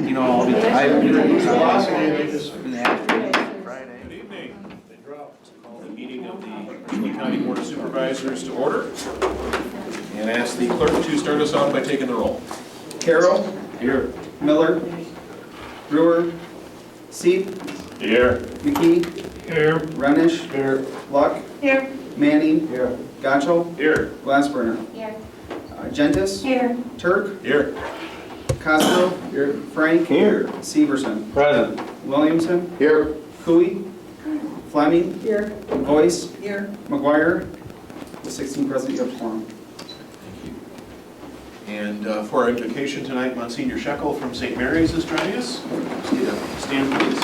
You know, I'll be tired. Good evening. Call the meeting of the Richland County Board of Supervisors to order. And ask the clerk to start us off by taking the roll. Carroll. Here. Miller. Brewer. Seep. Here. McKee. Here. Renish. Here. Luck. Here. Manning. Here. Gonchal. Here. Glassburner. Here. Gentis. Here. Turk. Here. Cosgrove. Here. Frank. Here. Severson. Present. Williamson. Here. Cooey. Fleming. Here. Voice. Here. McGuire. 16 present, you have quorum. Thank you. And for our invocation tonight, Monsignor Shekel from St. Mary's is joining us. Stand, please.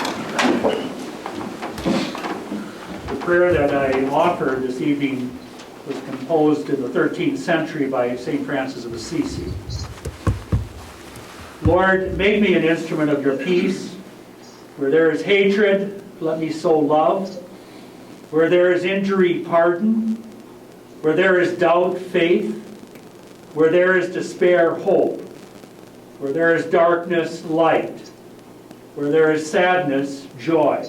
The prayer that I offer this evening was composed in the 13th century by St. Francis of Assisi. Lord, make me an instrument of your peace. Where there is hatred, let me sow love. Where there is injury, pardon. Where there is doubt, faith. Where there is despair, hope. Where there is darkness, light. Where there is sadness, joy.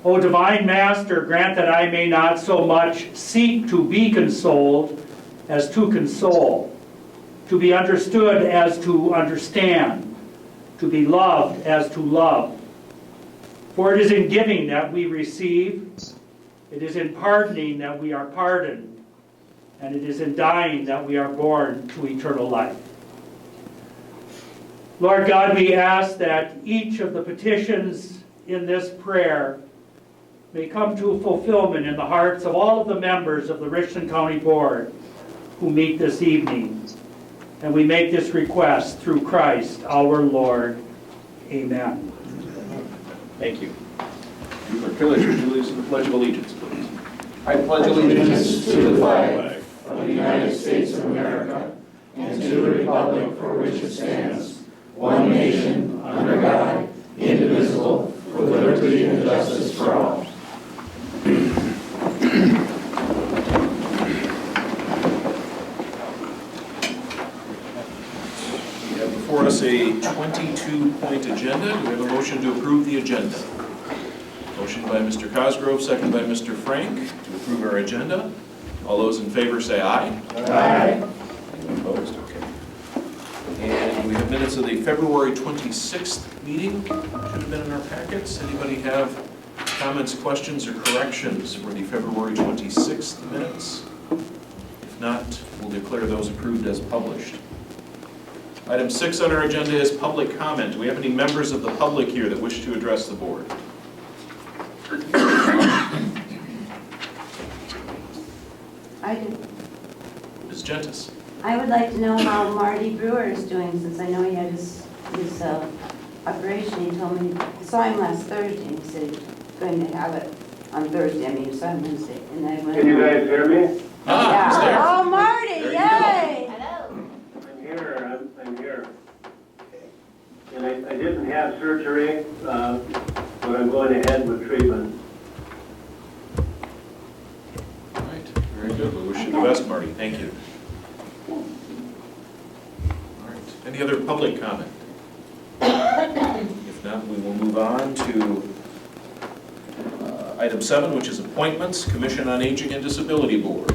O divine Master, grant that I may not so much seek to be consoled as to console, to be understood as to understand, to be loved as to love. For it is in giving that we receive, it is in pardoning that we are pardoned, and it is in dying that we are born to eternal life. Lord God, we ask that each of the petitions in this prayer may come to fulfillment in the hearts of all of the members of the Richland County Board who meet this evening. And we make this request through Christ our Lord. Amen. Thank you. Clerk Phillips, would you lead us in the Pledge of Allegiance, please? I pledge allegiance to the flag of the United States of America and to the republic for which it stands, one nation, under God, indivisible, with liberty and justice for all. We have before us a 22-point agenda. Do we have a motion to approve the agenda? Motion by Mr. Cosgrove, second by Mr. Frank to approve our agenda. All those in favor say aye. Aye. Anyone opposed? Okay. And we have minutes of the February 26th meeting. Should have been in our packets. Anybody have comments, questions, or corrections for the February 26th minutes? If not, we'll declare those approved as published. Item 6 on our agenda is public comment. Do we have any members of the public here that wish to address the board? I do. Ms. Gentis. I would like to know how Marty Brewer is doing, since I know he had his operation. He told me, I saw him last Thursday, and he said he's going to have it on Thursday. I mean, he saw him Wednesday. And I went, Can you guys hear me? He's there. Oh, Marty, There you yay! I'm here. And I didn't have surgery, but I'm going ahead with treatment. All right, very good. We wish you the best, Marty. Thank you. All right, any other public comment? If not, we will move on to item 7, which is appointments, Commission on Aging and Disability Board.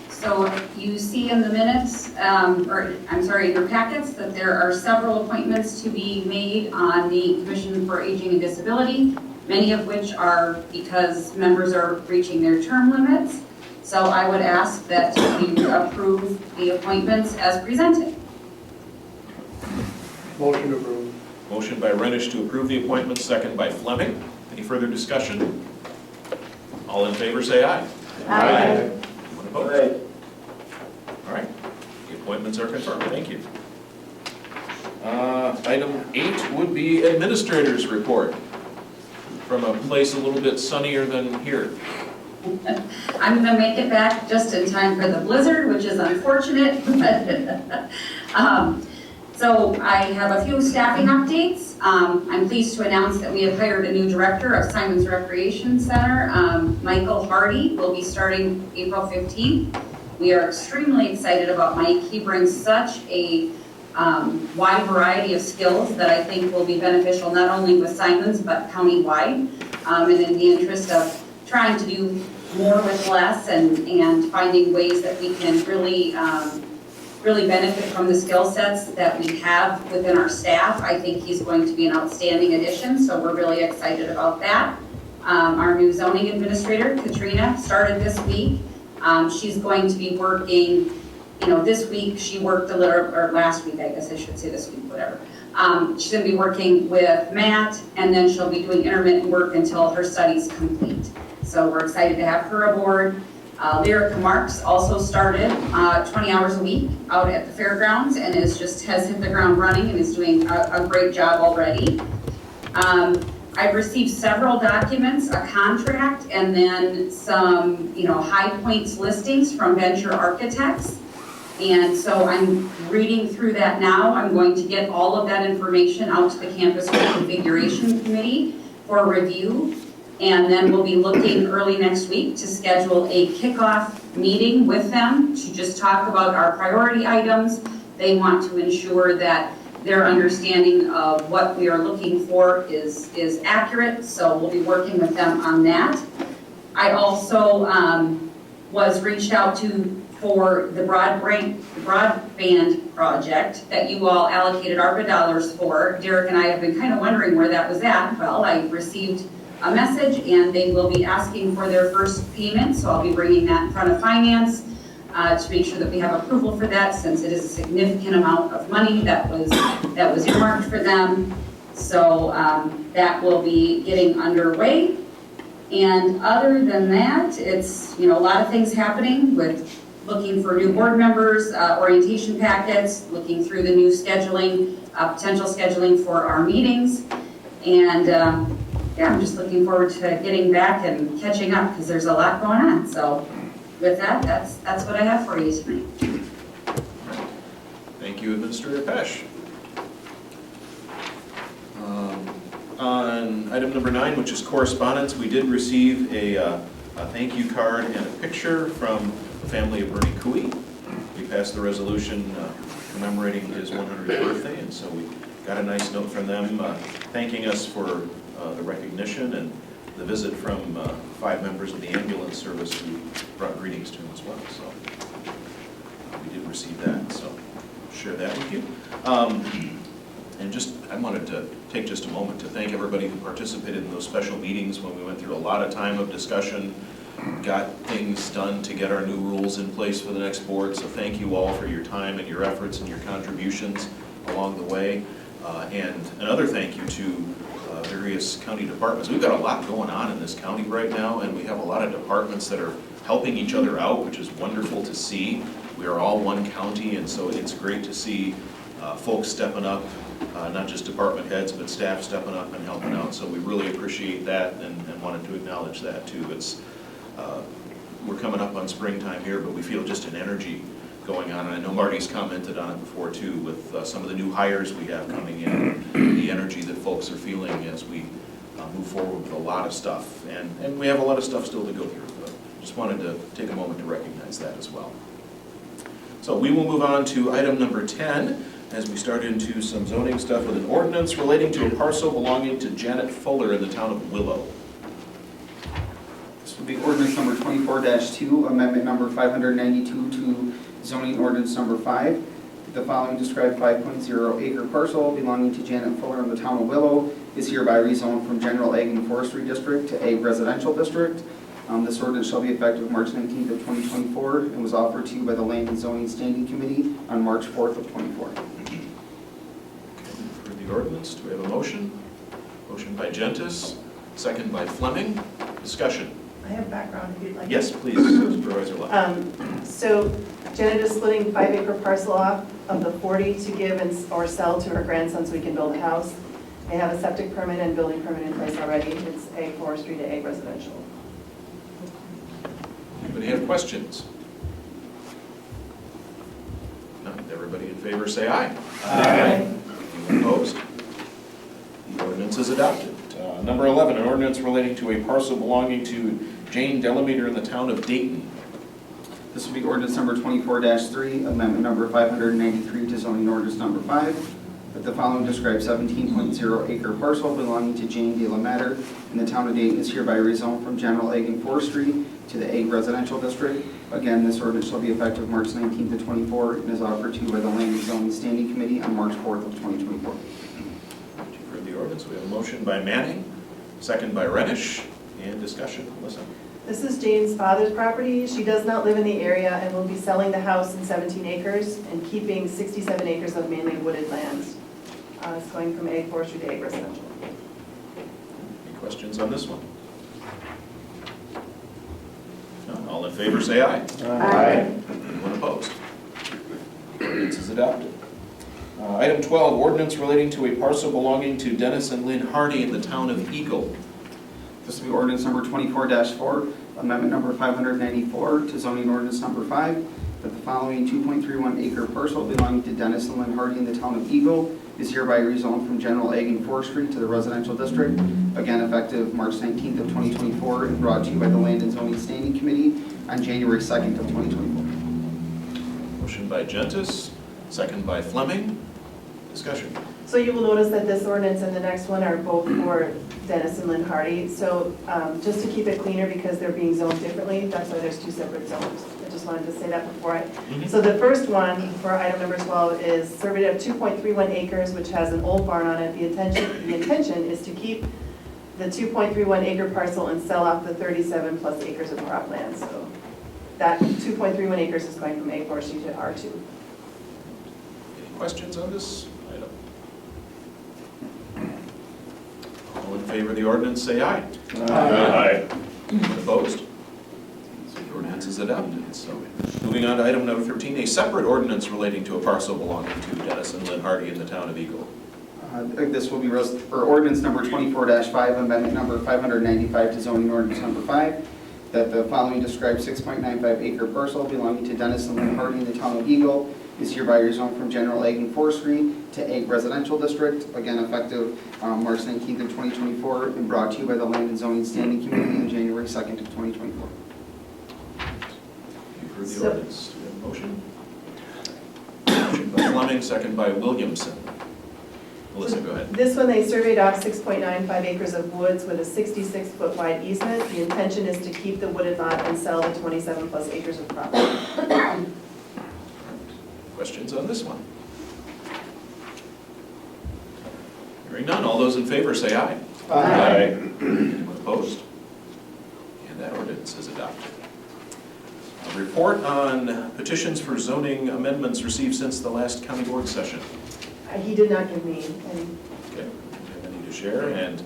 So you see in the minutes, your packets, that there are several appointments to be made on the Commission for Aging and Disability, many of which are because members are reaching their term limits. So I would ask that you approve the appointments as presented. Motion approved. Motion by Renish to approve the appointments, second by Fleming. Any further discussion? All in favor say aye. Aye. Anyone opposed? All right, the appointments are confirmed. Thank you. Item 8 would be Administrator's Report from a place a little bit sunnier than here. I'm going to make it back just in time for the blizzard, which is unfortunate. So I have a few staffing updates. I'm pleased to announce that we have hired a new director of Simon's Recreation Center. Michael Hardy will be starting April 15th. We are extremely excited about Mike. He brings such a wide variety of skills that I think will be beneficial not only with Simons, but countywide. And in the interest of trying to do more with less and finding ways that we can really, really benefit from the skill sets that we have within our staff, I think he's going to be an outstanding addition, so we're really excited about that. Our new zoning administrator, Katrina, started this week. She's going to be working, this week she worked a little, or last week, I guess I should say this week, whatever. She's going to be working with Matt, and then she'll be doing intermittent work until her study's complete. So we're excited to have her aboard. Lyrica Marks also started 20 hours a week out at the fairgrounds and has hit the ground running and is doing a great job already. I've received several documents, a contract, and then some, high points listings from Venture Architects. And so I'm reading through that now. I'm going to get all of that information out to the Campus Reconfiguration Committee for review. And then we'll be looking early next week to schedule a kickoff meeting with them to just talk about our priority items. They want to ensure that their understanding of what we are looking for is accurate, so we'll be working with them on that. I also was reached out to for the broadband project that you all allocated ARPA dollars for. Derek and I have been kind of wondering where that was at. Well, I received a message and they will be asking for their first payment, so I'll be bringing that in front of finance to make sure that we have approval for that, since it is a significant amount of money that was earmarked for them. So that will be getting underway. And other than that, it's a lot of things happening with looking for new board members, orientation packets, looking through the new scheduling, potential scheduling for our meetings. And I'm just looking forward to getting back and catching up because there's a lot going on. So with that, that's what I have for you tonight. Thank you, Administrator Pesch. On item number 9, which is correspondence, we did receive a thank you card and a picture from the family of Bernie Cooey. We passed the resolution commemorating his 100th birthday, and so we got a nice note from them thanking us for the recognition and the visit from 5 members of the ambulance service who brought greetings to him as well. So we did receive that, so I'll share that with you. And I wanted to take just a moment to thank everybody who participated in those special meetings when we went through a lot of time of discussion, got things done to get our new rules in place for the next board. So thank you all for your time and your efforts and your contributions along the way. And another thank you to various county departments. We've got a lot going on in this county right now, and we have a lot of departments that are helping each other out, which is wonderful to see. We are all one county, and so it's great to see folks stepping up, not just department heads, but staff stepping up and helping out. So we really appreciate that and wanted to acknowledge that too. We're coming up on springtime here, but we feel just an energy going on. And I know Marty's commented on it before too, with some of the new hires we have coming in, the energy that folks are feeling as we move forward with a lot of stuff. And we have a lot of stuff still to go through, but just wanted to take a moment to recognize that as well. So we will move on to item number 10, as we start into some zoning stuff with an ordinance relating to a parcel belonging to Janet Fuller in the town of Willow. This will be ordinance number 24-2, amendment number 592 to zoning ordinance number 5. The following described 5.0 acre parcel belonging to Janet Fuller in the town of Willow is hereby rezoned from General Ag and Forestry District to Ag Residential District. This ordinance shall be effective March 19th of 2024 and was offered to you by the Land and Zoning Standing Committee on March 4th of 24. For the ordinance, do we have a motion? Motion by Gentis, second by Fleming. Discussion. I have background if you'd like. Yes, please, Supervisor Love. So Janet is splitting 5 acre parcel off of the 40 to give or sell to her grandson so he can build a house. They have a septic permit and building permit in place already. It's Ag Forestry to Ag Residential. Anybody have questions? None. Everybody in favor say aye. Aye. Anyone opposed? The ordinance is adopted. Number 11, an ordinance relating to a parcel belonging to Jane Delameter in the town of Dayton. This will be ordinance number 24-3, amendment number 593 to zoning ordinance number 5. That the following describes 17.0 acre parcel belonging to Jane De La Matter in the town of Dayton is hereby rezoned from general ag and forestry to the ag residential district. Again, this ordinance shall be effective March 19th of 24 and is offered to you by the Land and Zoning Standing Committee on March 4th of 2024. You've heard the ordinance. We have a motion by Manning, second by Reddish, and discussion. Melissa? This is Jane's father's property. She does not live in the area and will be selling the house in 17 acres and keeping 67 acres of mainly wooded lands. It's going from ag forestry to ag residential. Any questions on this one? None. All in favor, say aye. Aye. Anyone opposed? Ordinance is adopted. Item 12, ordinance relating to a parcel belonging to Dennis and Lynn Hardy in the town of Eagle. This will be ordinance number 24-4, amendment number 594 to zoning ordinance number 5. That the following 2.31 acre parcel belonging to Dennis and Lynn Hardy in the town of Eagle is hereby rezoned from general ag and forestry to the residential district. Again, effective March 19th of 2024 and brought to you by the Land and Zoning Standing Committee on January 2nd of 2024. Motion by Gentis, second by Fleming. Discussion. So you will notice that this ordinance and the next one are both for Dennis and Lynn Hardy. So just to keep it cleaner, because they're being zoned differently, that's why there's two separate zones. I just wanted to say that before I. So the first one for item number 12 is surveyed of 2.31 acres, which has an old barn on it. The intention is to keep the 2.31 acre parcel and sell off the 37 plus acres of cropland. So that 2.31 acres is going from A forestry to R2. Any questions on this item? All in favor of the ordinance, say aye. Aye. Anyone opposed? So the ordinance is adopted. So moving on to item number 13, a separate ordinance relating to a parcel belonging to Dennis and Lynn Hardy in the town of Eagle. This will be ordinance number 24-5, amendment number 595 to zoning ordinance number 5. That the following describes 6.95 acre parcel belonging to Dennis and Lynn Hardy in the town of Eagle is hereby rezoned from general ag and forestry to ag residential district. Again, effective March 19th of 2024 and brought to you by the Land and Zoning Standing Committee on January 2nd of 2024. You've heard the ordinance. Do we have a motion? Motion by Fleming, second by Williamson. Melissa, go ahead. This one, they surveyed off 6.95 acres of woods with a 66-foot wide easement. The intention is to keep the wooded lot and sell the 27 plus acres of property. Questions on this one? Hearing none, all those in favor say aye. Aye. Anyone opposed? And that ordinance is adopted. A report on petitions for zoning amendments received since the last county board session. He did not give me any. Okay, do you have any to share? And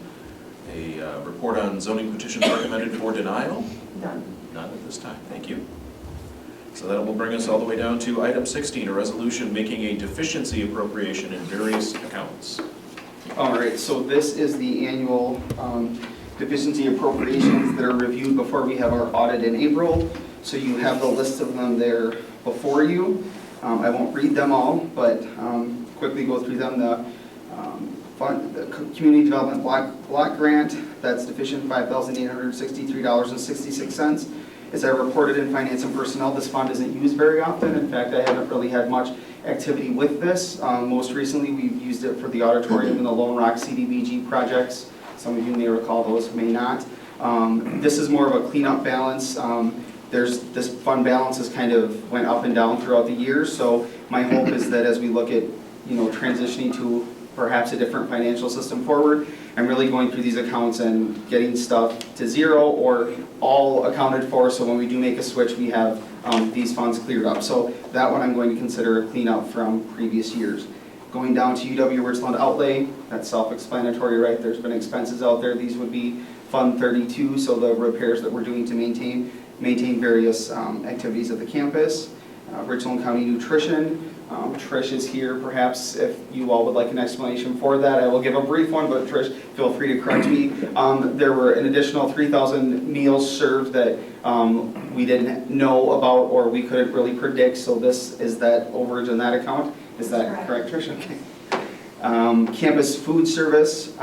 a report on zoning petitions recommended for denial? None. None at this time, thank you. So that will bring us all the way down to item 16, a resolution making a deficiency appropriation in various accounts. All right, so this is the annual deficiency appropriations that are reviewed before we have our audit in April. So you have the list of them there before you. I won't read them all, but quickly go through them. The Community Development Block Grant, that's deficient $5,863.66. As I reported in Finance and Personnel, this fund isn't used very often. In fact, I haven't really had much activity with this. Most recently, we've used it for the auditorium and the Lone Rock CDBG projects. Some of you may recall those, may not. This is more of a cleanup balance. This fund balance has kind of went up and down throughout the years. So my hope is that as we look at transitioning to perhaps a different financial system forward, I'm really going through these accounts and getting stuff to zero or all accounted for, so when we do make a switch, we have these funds cleared up. So that one I'm going to consider a cleanup from previous years. Going down to UW Richland outlay, that's self-explanatory, right? There's been expenses out there. These would be Fund 32, so the repairs that we're doing to maintain various activities at the campus. Richland County Nutrition, Trish is here. Perhaps if you all would like an explanation for that, I will give a brief one, but Trish, feel free to correct me. There were an additional 3,000 meals served that we didn't know about or we couldn't really predict, so this is that overage in that account. Is that correct, Trish? Okay. Campus food service,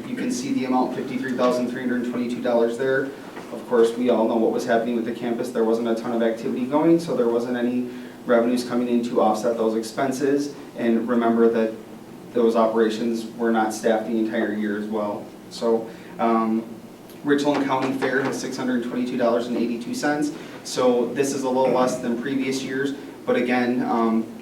you can see the amount, $53,322 there. Of course, we all know what was happening with the campus. There wasn't a ton of activity going, so there wasn't any revenues coming in to offset those expenses. And remember that those operations were not staffed the entire year as well. So Richland County Fair has $622.82. So this is a little less than previous years. But again,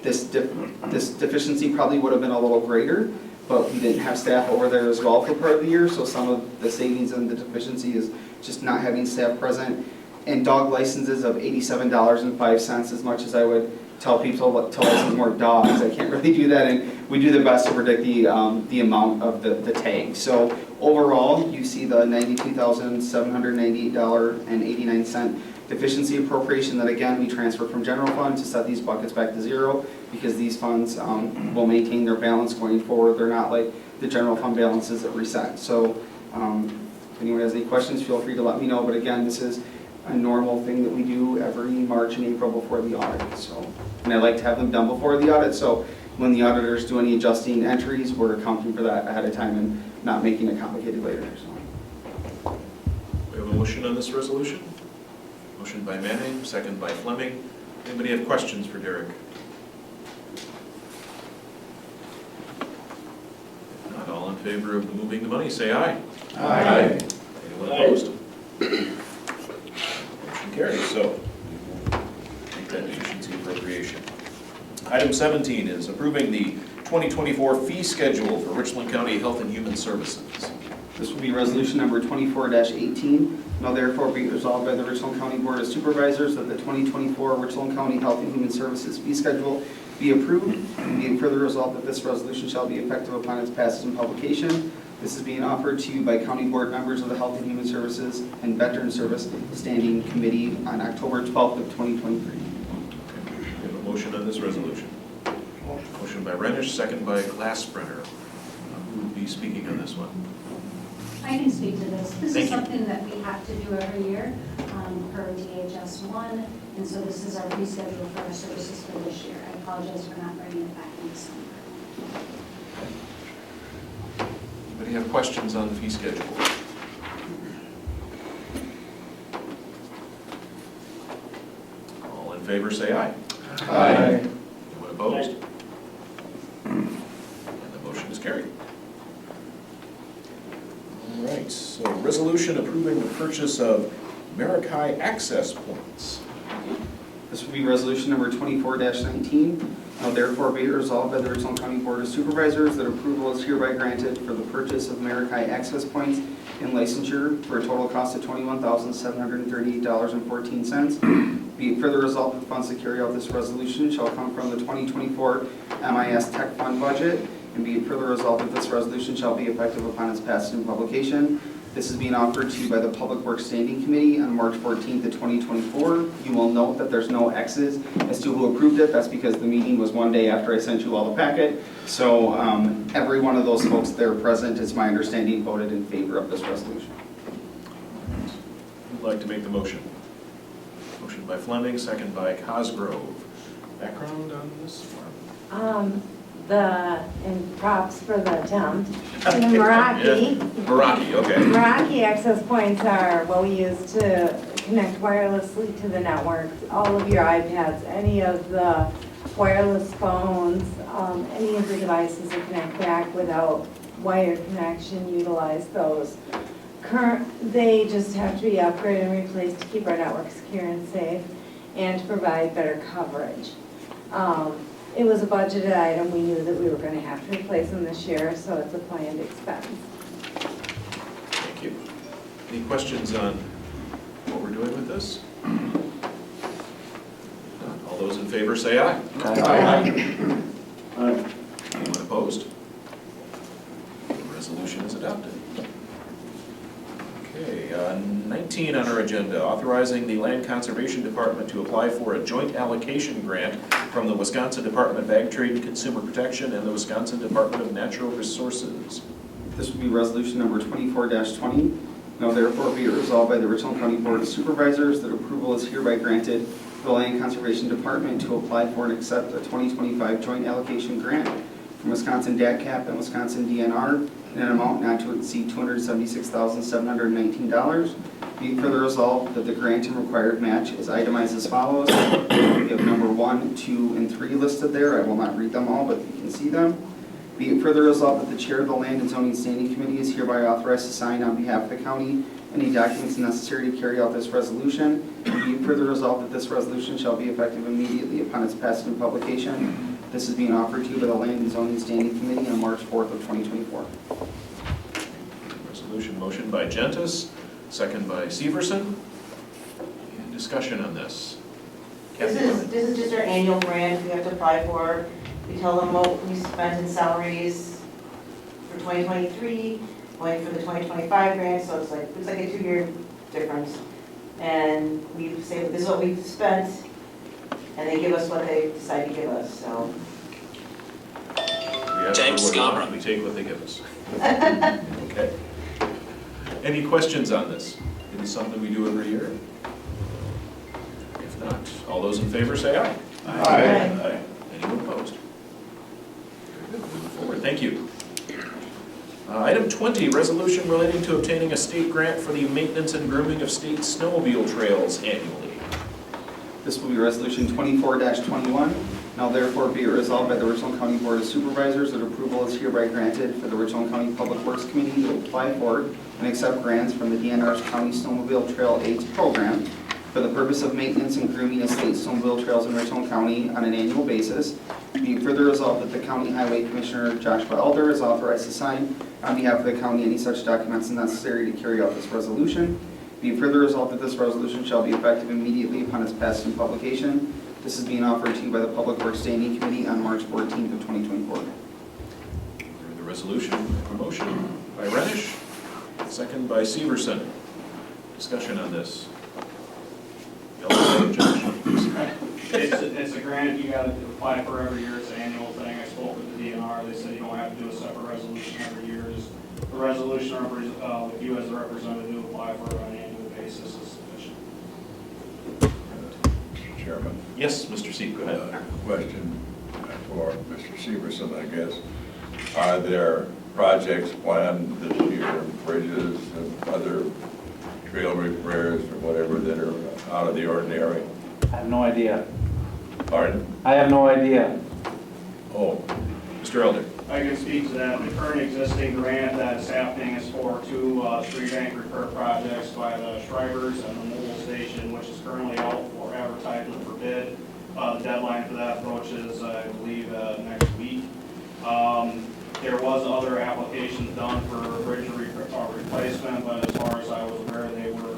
this deficiency probably would have been a little greater, but we didn't have staff over there as well for part of the year. So some of the savings and the deficiency is just not having staff present. And dog licenses of $87.05, as much as I would tell people to license more dogs, I can't really do that, and we do the best to predict the amount of the tag. So overall, you see the $92,798.89 deficiency appropriation that, again, we transfer from general fund to set these buckets back to zero, because these funds will maintain their balance going forward. They're not like the general fund balances that reset. So if anyone has any questions, feel free to let me know. But again, this is a normal thing that we do every March and April before the audit. So, and I like to have them done before the audit, so when the auditors do any adjusting entries, we're accounting for that ahead of time and not making it complicated later. So. We have a motion on this resolution. Motion by Manning, second by Fleming. Anybody have questions for Derek? If not, all in favor of moving the money, say aye. Aye. Anyone opposed? Motion carries, so we will make that deficiency appropriation. Item 17 is approving the 2024 fee schedule for Richland County Health and Human Services. This will be resolution number 24-18. Now therefore be resolved by the Richland County Board of Supervisors that the 2024 Richland County Health and Human Services fee schedule be approved, and be further resolved that this resolution shall be effective upon its passage and publication. This is being offered to you by county board members of the Health and Human Services and Veteran Service Standing Committee on October 12th of 2023. We have a motion on this resolution. Motion by Renish, second by Glassbrenner. Who will be speaking on this one? I can speak to this. This Thank is you. something that we have to do every year per DHS 1, and so this is our fee schedule for our services for this year. I apologize for not bringing it back in December. Anybody have questions on the fee schedule? All in favor, say aye. Aye. Anyone opposed? And the motion is carried. All right, so resolution approving the purchase of Marikai access points. This will be resolution number 24-19. Now therefore be it resolved by the Richland County Board of Supervisors that approval is hereby granted for the purchase of Marikai access points and licensure for a total cost of $21,738.14. Be it further resolved that the funds to carry out this resolution shall come from the 2024 MIS Tech Fund budget, and be it further resolved that this resolution shall be effective upon its passage and publication. This is being offered to you by the Public Works Standing Committee on March 14th of 2024. You will note that there's no X's as to who approved it. That's because the meeting was one day after I sent you all the packet. So every one of those folks there present, it's my understanding, voted in favor of this resolution. Who'd like to make the motion? Motion by Fleming, second by Cosgrove. Background on this one? And props for the attempt. The Meraki. Meraki, okay. Meraki access points are what we use to connect wirelessly to the network. All of your iPads, any of the wireless phones, any of the devices that connect back without wired connection, utilize those. They just have to be upgraded and replaced to keep our network secure and safe and to provide better coverage. It was a budgeted item. We knew that we were going to have to replace them this year, so it's a planned expense. Thank you. Any questions on what we're doing with this? All those in favor say aye. Aye. Anyone opposed? The resolution is adopted. Okay, 19 on our agenda, authorizing the Land Conservation Department to apply for a joint allocation grant from the Wisconsin Department of Ag Trade and Consumer Protection and the Wisconsin Department of Natural Resources. This will be resolution number 24-20. Now therefore be it resolved by the Richland County Board of Supervisors that approval is hereby granted for the Land Conservation Department to apply for and accept a 2025 joint allocation grant from Wisconsin DATCAP and Wisconsin DNR in an amount not to exceed $276,719. Be it further resolved that the grant and required match is itemized as follows. We have number 1, 2, and 3 listed there. I will not read them all, but you can see them. Be it further resolved that the chair of the Land and Zoning Standing Committee is hereby authorized to sign on behalf of the county any documents necessary to carry out this resolution. And be it further resolved that this resolution shall be effective immediately upon its passage and publication. This is being offered to you by the Land and Zoning Standing Committee on March 4th of 2024. Resolution motion by Gentis, second by Severson. Any discussion on this? This is just our annual grant we have to apply for. We tell them what we spent in salaries for 2023, going for the 2025 grant, so it's like a 2-year difference. And we say, this is what we've spent, and they give us what they decide to give us, so. We take what they give us. Okay. Any questions on this? It is something we do every year. If not, all those in favor say aye. Aye. Anyone opposed? Very good. Moving forward. Thank you. Item 20, resolution relating to obtaining a state grant for the maintenance and grooming of state snowmobile trails annually. This will be Resolution 24-21. Now therefore be it resolved by the Richland County Board of Supervisors that approval is hereby granted for the Richland County Public Works Committee to apply for and accept grants from the DNR's County Snowmobile Trail Aids Program for the purpose of maintenance and grooming of state snowmobile trails in Richland County on an annual basis. Be it further resolved that the County Highway Commissioner Joshua Elder is authorized to sign on behalf of the county any such documents necessary to carry out this resolution. Be it further resolved that this resolution shall be effective immediately upon its passage and publication. This is being offered to you by the Public Works Standing Committee on March 14th of 2024. The resolution, motion by Renish, second by Severson. Discussion on this. It's a grant you gotta apply for every year. It's an annual thing. I spoke with the DNR. They said you don't have to do a separate resolution every year. Just the resolution with you as the representative to apply for it on an annual basis is sufficient. Mr. Chairman. Yes, Mr. Seep, go ahead. Question for Mr. Severson, I guess. Are there projects planned this year, bridges and other trail repairs or whatever that are out of the ordinary? I have no idea. Pardon? I have no idea. Oh, Mr. Elder. I can speak to that. The current existing grant that is happening is for 2 street bank repair projects by the Shrivers and the mobile station, which is currently out for advertisement for bid. The deadline for that approaches, I believe, next week. There was other applications done for bridge replacement, but as far as I was aware, they were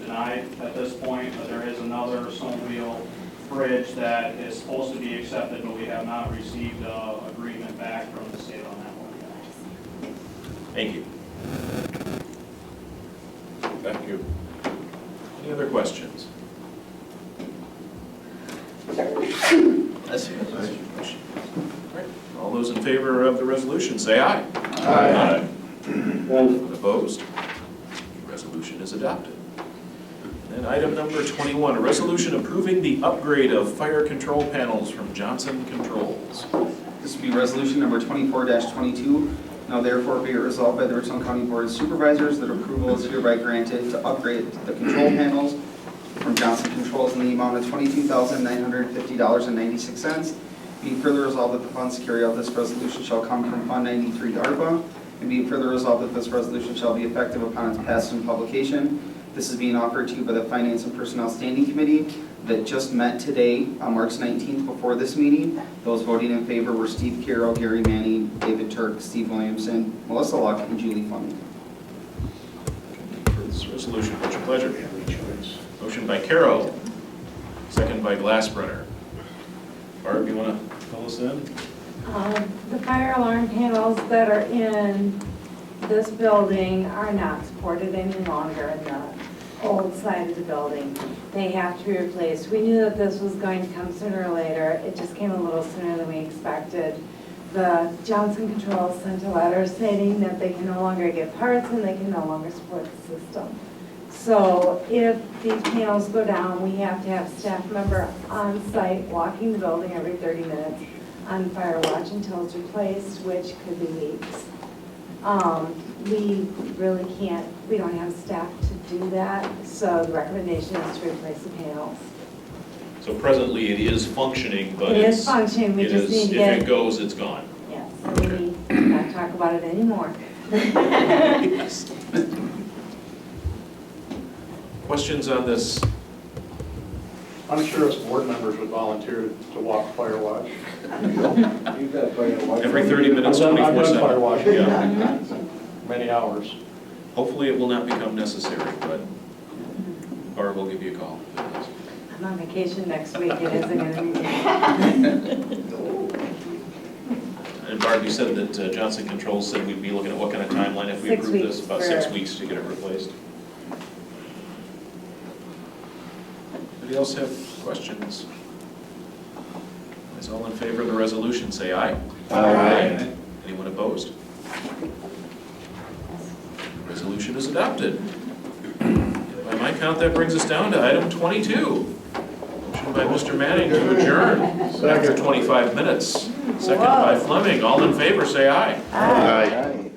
denied at this point. But there is another snowmobile bridge that is supposed to be accepted, but we have not received agreement back from the state on that one yet. Thank you. thank you. Any other questions? All those in favor of the resolution, say aye. Aye. Opposed? The resolution is adopted. And item number 21, a resolution approving the upgrade of fire control panels from Johnson Controls. This will be resolution number 24-22. Now therefore be it resolved by the Richland County Board of Supervisors that approval is hereby granted to upgrade the control panels from Johnson Controls in the amount of $22,950.96. Be it further resolved that the funds to carry out this resolution shall come from Fund 93 ARPA. And be it further resolved that this resolution shall be effective upon its passage and publication. This is being offered to you by the Finance and Personnel Standing Committee that just met today on March 19th before this meeting. Those voting in favor were Steve Carroll, Gary Manning, David Turk, Steve Williamson, Melissa Luck, and Julie Fleming. For this resolution, what's your pleasure? Motion by Carroll, second by Glassbrunner. Barb, you want to fill us in? The fire alarm panels that are in this building are not supported any longer in the old side of the building. They have to be replaced. We knew that this was going to come sooner or later. It just came a little sooner than we expected. The Johnson Controls sent a letter stating that they can no longer get parts and they can no longer support the system. So if these panels go down, we have to have a staff member on site walking the building every 30 minutes, on fire watch until it's replaced, which could be weeks. We really can't, we don't have staff to do that, so the recommendation is to replace the panels. So presently it is functioning, but It is it's, functioning, we it just is, need to if get. it goes, it's gone. Yes, so we need to not talk about it anymore. Yes. Questions on this? I'm sure if board members would volunteer to walk fire watch. Every 30 minutes, I've done 24/7. fire watching, Yeah. many hours. Hopefully it will not become necessary, but Barb will give you a call. I'm on vacation next week, it isn't gonna be. And Barb, you said that Johnson Controls said we'd be looking at what kind of timeline if we 6 approve this? weeks About for- 6 weeks to get it replaced. Anybody else have questions? Is all in favor of the resolution, say aye. Aye. Anyone opposed? Resolution is adopted. By my count, that brings us down to item 22. Motion by Mr. Manning to adjourn after 25 minutes. Second by Fleming. All in favor, say aye. Ah. Aye.